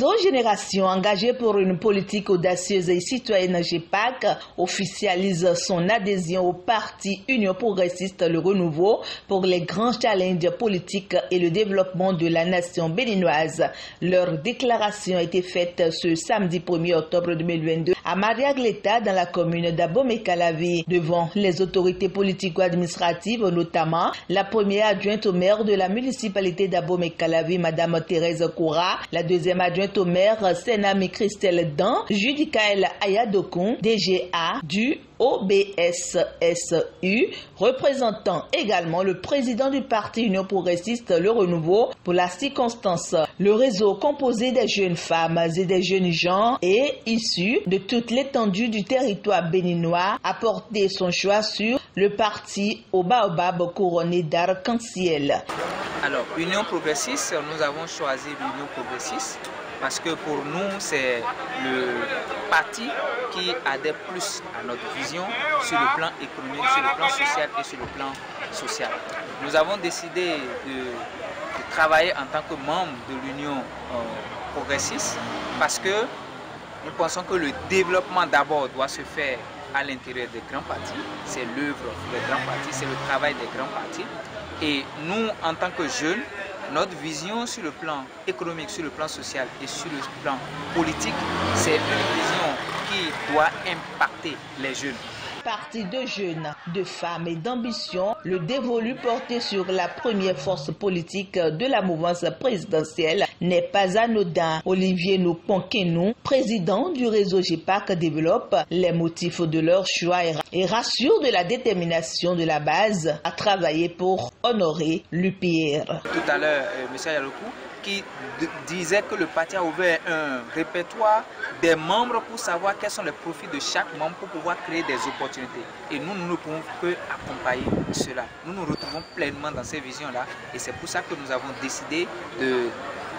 réseau Génération engagé pour une politique audacieuse et citoyenne GEPAC officialise son adhésion au parti Union progressiste Le Renouveau pour les grands challenges politiques et le développement de la nation béninoise. Leur déclaration a été faite ce samedi 1er octobre 2022 à Mariagleta dans la commune d'Abomey-Calavi devant les autorités politico-administratives, notamment la première adjointe au maire de la municipalité d'Abomey-Calavi, Madame Thérèse Koura, la deuxième adjointe au maire, Senami Christelle Dan, Judicaël Ayadokun, DGA du OBSSU, représentant également le président du parti Union progressiste Le Renouveau. Pour la circonstance, le réseau composé des jeunes femmes et des jeunes gens et issus de toute l'étendue du territoire béninois a porté son choix sur le parti au baobab couronné d'arc-en-ciel. Alors, Union progressiste, nous avons choisi l'Union progressiste parce que pour nous, c'est le parti qui adhère plus à notre vision sur le plan économique, sur le plan social et sur le plan social. Nous avons décidé de travailler en tant que membre de l'Union progressiste parce que nous pensons que le développement d'abord doit se faire à l'intérieur des grands partis. C'est l'œuvre des grands partis, c'est le travail des grands partis. Et nous, en tant que jeunes, notre vision sur le plan économique, sur le plan social et sur le plan politique, c'est une vision qui doit impacter les jeunes. Parti de jeunes, de femmes et d'ambition, le dévolu porté sur la première force politique de la mouvance présidentielle n'est pas anodin. Olivier Noponkenou, président du réseau GEPAC, développe les motifs de leur choix et rassure de la détermination de la base à travailler pour honorer l'UPR. Tout à l'heure, M. Yalokou, qui disait que le parti a ouvert un répertoire des membres pour savoir quels sont les profits de chaque membre pour pouvoir créer des opportunités. Et nous ne pouvons que accompagner cela. Nous nous retrouvons pleinement dans ces visions-là et c'est pour ça que nous avons décidé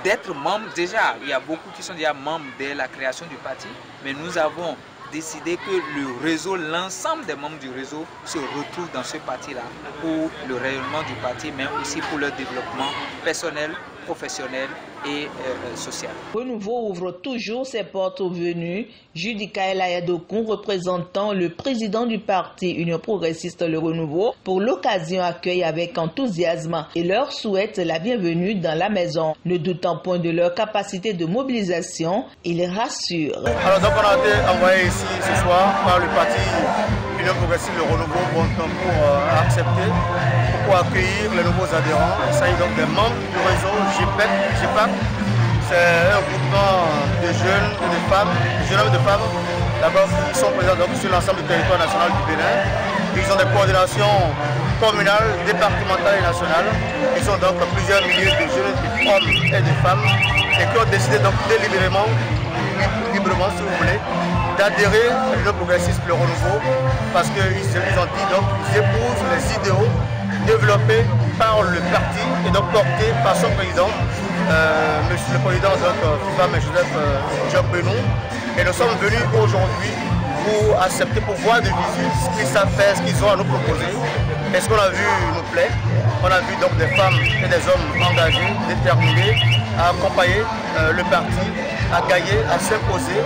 d'être membres. Déjà, il y a beaucoup qui sont déjà membres dès la création du parti, mais nous avons décidé que le réseau, l'ensemble des membres du réseau se retrouvent dans ce parti-là pour le rayonnement du parti, mais aussi pour leur développement personnel, professionnel et social. Renouveau ouvre toujours ses portes aux venus. Judicaël Ayadokun, représentant le président du parti Union progressiste Le Renouveau, pour l'occasion accueille avec enthousiasme et leur souhaite la bienvenue dans la maison. Ne doutant point de leur capacité de mobilisation, il les rassure. Alors donc on a été envoyé ici ce soir par le parti Union progressiste Le Renouveau pour accepter, pour accueillir les nouveaux adhérents. Il s'agit donc des membres du réseau GEPAC. C'est un groupement de jeunes et de femmes, de jeunes hommes et de femmes, d'abord qui sont présents donc sur l'ensemble du territoire national du Bénin. Ils ont des coordinations communales, départementales et nationales. Ils sont donc plusieurs milliers de jeunes hommes et de femmes et qui ont décidé donc délibérément, librement si vous voulez, d'adhérer à l'Union progressiste Le Renouveau parce qu'ils ont dit donc qu'ils épousent les idéaux développé par le parti et donc porté par son président, le président FIFA Joseph Diop-Benou. Et nous sommes venus aujourd'hui pour accepter, pour voir de visu ce qu'ils savent faire, ce qu'ils ont à nous proposer. Et ce qu'on a vu nous plaît. On a vu donc des femmes et des hommes engagés, déterminés à accompagner le parti, à gagner, à s'imposer,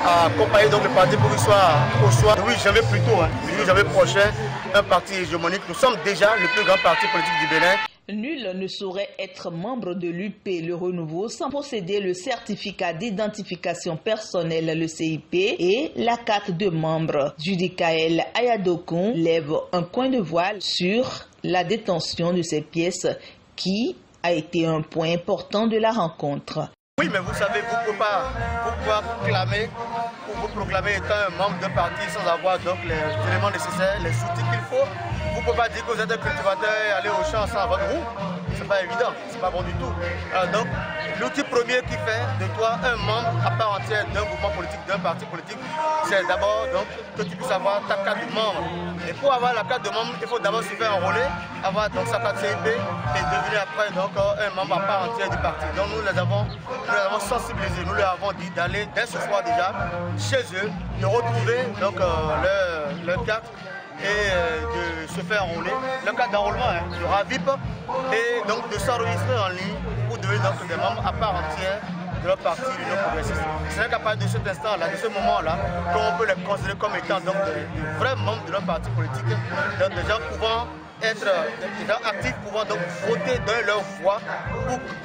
à accompagner donc le parti pour qu'il soit au soir. Oui, j'avais plutôt, le 8 janvier prochain, un parti hégémonique. Nous sommes déjà le plus grand parti politique du Bénin. Nul ne saurait être membre de l'UP Le Renouveau sans posséder le certificat d'identification personnelle, le CIP, et la carte de membre. Judicaël Ayadokun lève un coin de voile sur la détention de ces pièces qui a été un point important de la rencontre. Oui, mais vous savez, vous ne pouvez pas vous proclamer étant un membre d'un parti sans avoir donc les éléments nécessaires, les outils qu'il faut. Vous ne pouvez pas dire que vous êtes un cultivateur et aller au champ sans votre roue. C'est pas évident, c'est pas bon du tout. Alors donc, l'outil premier qui fait de toi un membre à part entière d'un mouvement politique, d'un parti politique, c'est d'abord donc que tu puisses avoir ta carte de membre. Et pour avoir la carte de membre, il faut d'abord se faire enrôler, avoir donc sa carte CIP et devenir après donc un membre à part entière du parti. Donc nous les avons sensibilisés, nous leur avons dit d'aller dès ce soir déjà chez eux, de retrouver donc leur carte et de se faire enrôler, le cas d'enrôlement, de RAVIP, et donc de s'enregistrer en ligne pour devenir donc des membres à part entière de notre parti, l'Union progressiste. C'est qu'à partir de cet instant-là, de ce moment-là, qu'on peut les considérer comme étant donc de vrais membres de notre parti politique, donc des gens pouvant être des gens actifs, pouvant donc voter, donner leur voix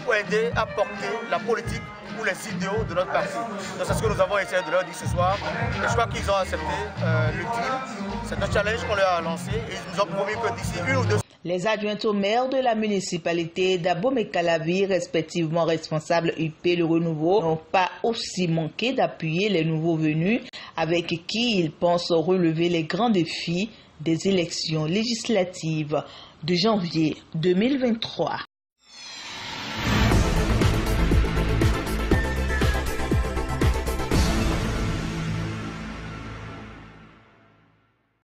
pour aider à porter la politique ou les idéaux de notre parti. Donc c'est ce que nous avons essayé de leur dire ce soir. Et je crois qu'ils ont accepté le deal. C'est un challenge qu'on leur a lancé et ils nous ont promis que d'ici 1 ou 2 Les adjoints au maire de la municipalité d'Abomey-Calavi, respectivement responsables UP Le Renouveau, n'ont pas aussi manqué d'appuyer les nouveaux venus avec qui ils pensent relever les grands défis des élections législatives de janvier 2023.